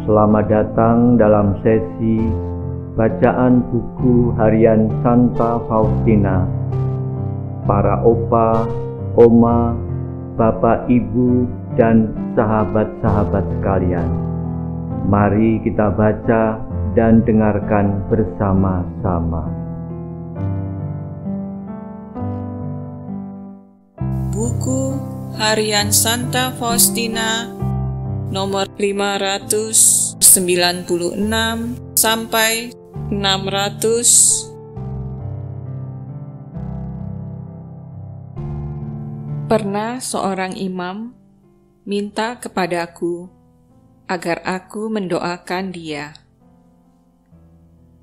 Selamat datang dalam sesi bacaan buku harian Santa Faustina. Para opa, oma, bapak, ibu, dan sahabat-sahabat sekalian, mari kita baca dan dengarkan bersama-sama. Buku harian Santa Faustina nomor 596 sampai 600. Pernah seorang imam minta kepadaku agar aku mendoakan dia.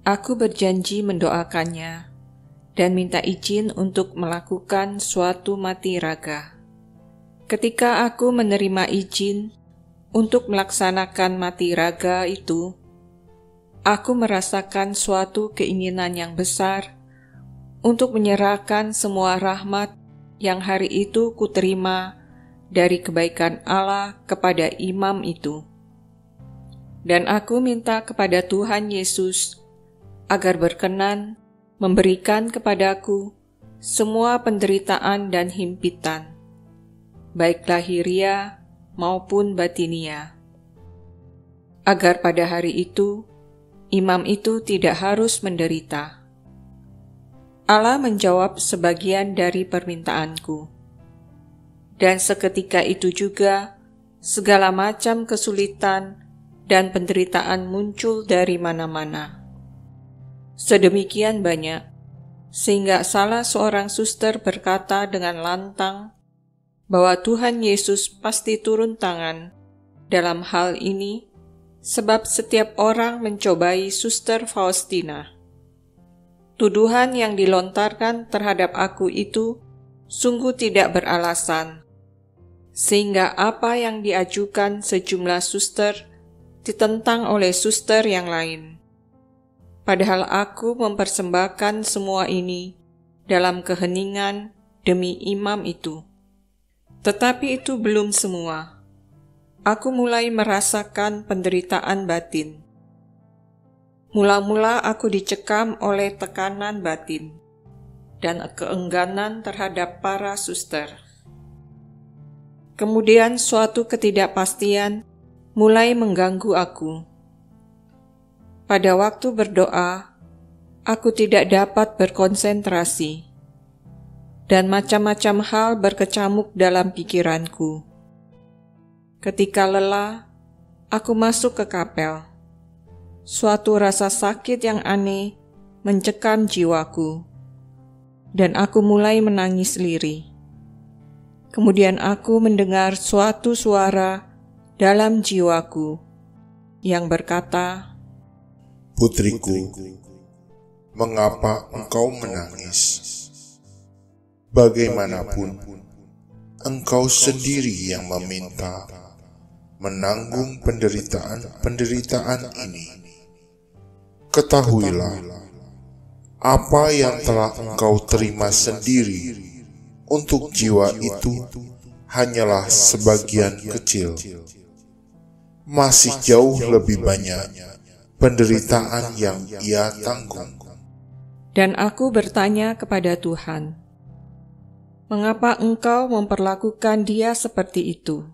Aku berjanji mendoakannya dan minta izin untuk melakukan suatu mati raga. Ketika aku menerima izin untuk melaksanakan mati raga itu, aku merasakan suatu keinginan yang besar untuk menyerahkan semua rahmat yang hari itu kuterima dari kebaikan Allah kepada imam itu. Dan aku minta kepada Tuhan Yesus agar berkenan memberikan kepadaku semua penderitaan dan himpitan, baik lahiriah maupun batinia, agar pada hari itu imam itu tidak harus menderita. Allah menjawab sebagian dari permintaanku, dan seketika itu juga segala macam kesulitan dan penderitaan muncul dari mana-mana. Sedemikian banyak, sehingga salah seorang suster berkata dengan lantang bahwa Tuhan Yesus pasti turun tangan dalam hal ini, sebab setiap orang mencobai Suster Faustina. Tuduhan yang dilontarkan terhadap aku itu sungguh tidak beralasan, sehingga apa yang diajukan sejumlah suster ditentang oleh suster yang lain. Padahal aku mempersembahkan semua ini dalam keheningan demi imam itu. Tetapi itu belum semua. Aku mulai merasakan penderitaan batin. Mula-mula aku dicekam oleh tekanan batin dan keengganan terhadap para suster. Kemudian suatu ketidakpastian mulai mengganggu aku. Pada waktu berdoa, aku tidak dapat berkonsentrasi, dan macam-macam hal berkecamuk dalam pikiranku. Ketika lelah, aku masuk ke kapel. Suatu rasa sakit yang aneh mencekam jiwaku, dan aku mulai menangis lirih. Kemudian aku mendengar suatu suara dalam jiwaku yang berkata, "Putriku, mengapa engkau menangis? Bagaimanapun, engkau sendiri yang meminta menanggung penderitaan ini. Ketahuilah, apa yang telah engkau terima sendiri untuk jiwa itu hanyalah sebagian kecil. Masih jauh lebih banyak penderitaan yang ia tanggung." Dan aku bertanya kepada Tuhan, "Mengapa engkau memperlakukan dia seperti itu?"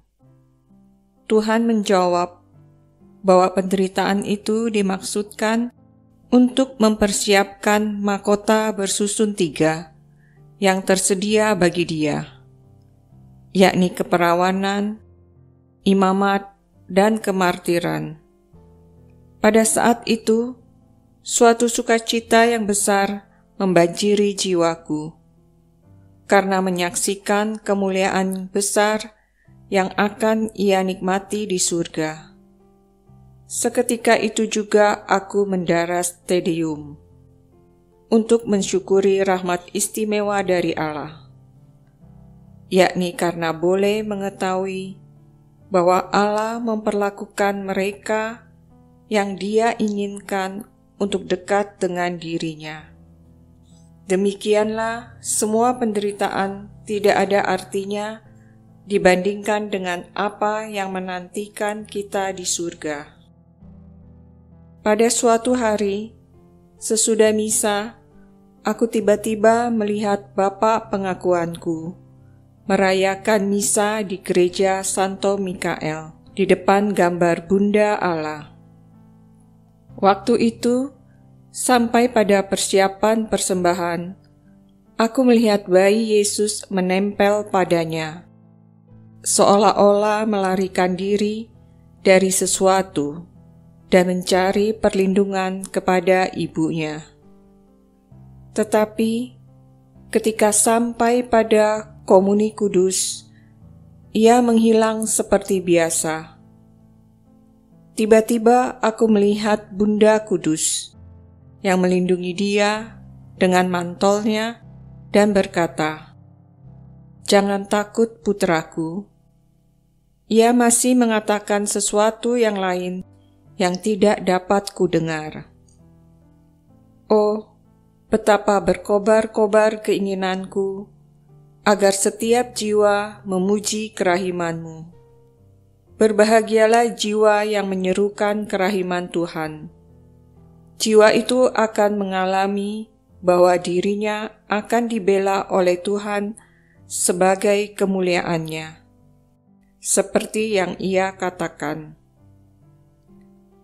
Tuhan menjawab bahwa penderitaan itu dimaksudkan untuk mempersiapkan mahkota bersusun 3 yang tersedia bagi dia, yakni keperawanan, imamat, dan kemartiran. Pada saat itu, suatu sukacita yang besar membanjiri jiwaku, karena menyaksikan kemuliaan besar yang akan ia nikmati di surga. Seketika itu juga aku mendaras Te Deum untuk mensyukuri rahmat istimewa dari Allah, yakni karena boleh mengetahui bahwa Allah memperlakukan mereka yang Dia inginkan untuk dekat dengan dirinya. Demikianlah semua penderitaan tidak ada artinya dibandingkan dengan apa yang menantikan kita di surga. Pada suatu hari, sesudah misa, aku tiba-tiba melihat Bapak pengakuanku merayakan misa di gereja Santo Mikael di depan gambar Bunda Allah. Waktu itu, sampai pada persiapan persembahan, aku melihat bayi Yesus menempel padanya, seolah-olah melarikan diri dari sesuatu dan mencari perlindungan kepada ibunya. Tetapi ketika sampai pada komuni kudus, ia menghilang seperti biasa. Tiba-tiba aku melihat Bunda Kudus yang melindungi dia dengan mantolnya dan berkata, "Jangan takut, putraku." Ia masih mengatakan sesuatu yang lain yang tidak dapat kudengar. Oh, betapa berkobar-kobar keinginanku agar setiap jiwa memuji kerahiman-Mu. Berbahagialah jiwa yang menyerukan kerahiman Tuhan. Jiwa itu akan mengalami bahwa dirinya akan dibela oleh Tuhan sebagai kemuliaannya, seperti yang ia katakan.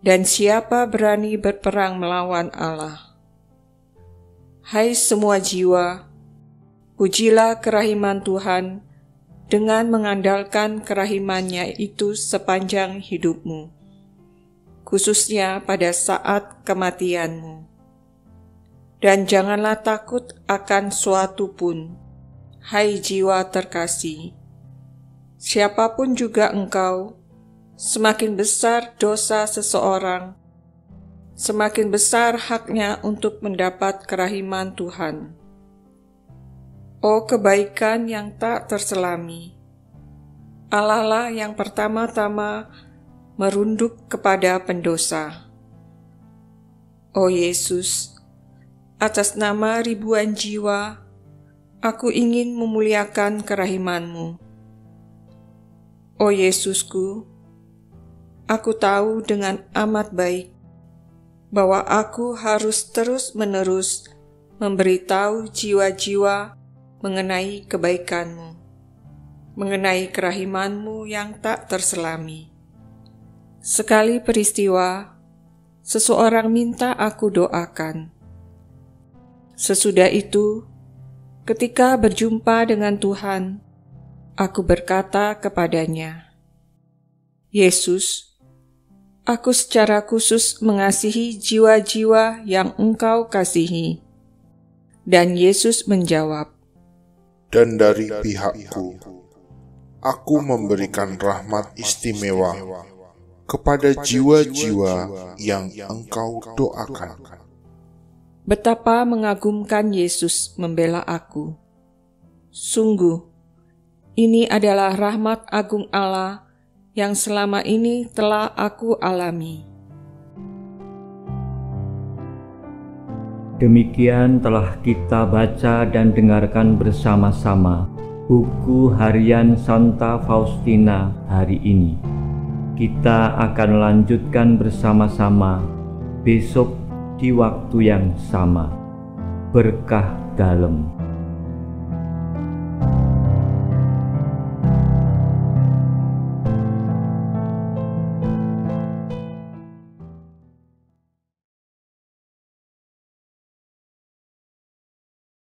Dan siapa berani berperang melawan Allah? Hai semua jiwa, pujilah kerahiman Tuhan dengan mengandalkan kerahimannya itu sepanjang hidupmu, khususnya pada saat kematianmu. Dan janganlah takut akan suatu pun, hai jiwa terkasih. Siapapun juga engkau, semakin besar dosa seseorang, semakin besar haknya untuk mendapat kerahiman Tuhan. Oh kebaikan yang tak terselami, Allah lah yang pertama-tama merunduk kepada pendosa. Oh Yesus, atas nama ribuan jiwa, aku ingin memuliakan kerahiman-Mu. Oh Yesusku, aku tahu dengan amat baik bahwa aku harus terus-menerus memberitahu jiwa-jiwa mengenai kebaikan-Mu, mengenai kerahiman-Mu yang tak terselami. Sekali peristiwa, seseorang minta aku doakan. Sesudah itu, ketika berjumpa dengan Tuhan, aku berkata kepadanya, "Yesus, aku secara khusus mengasihi jiwa-jiwa yang Engkau kasihi." Dan Yesus menjawab, "Dan dari pihakku, aku memberikan rahmat istimewa kepada jiwa-jiwa yang Engkau doakan." Betapa mengagumkan Yesus membela aku. Sungguh, ini adalah rahmat agung Allah yang selama ini telah aku alami. Demikian telah kita baca dan dengarkan bersama-sama buku harian Santa Faustina hari ini. Kita akan lanjutkan bersama-sama besok di waktu yang sama. Berkah dalam.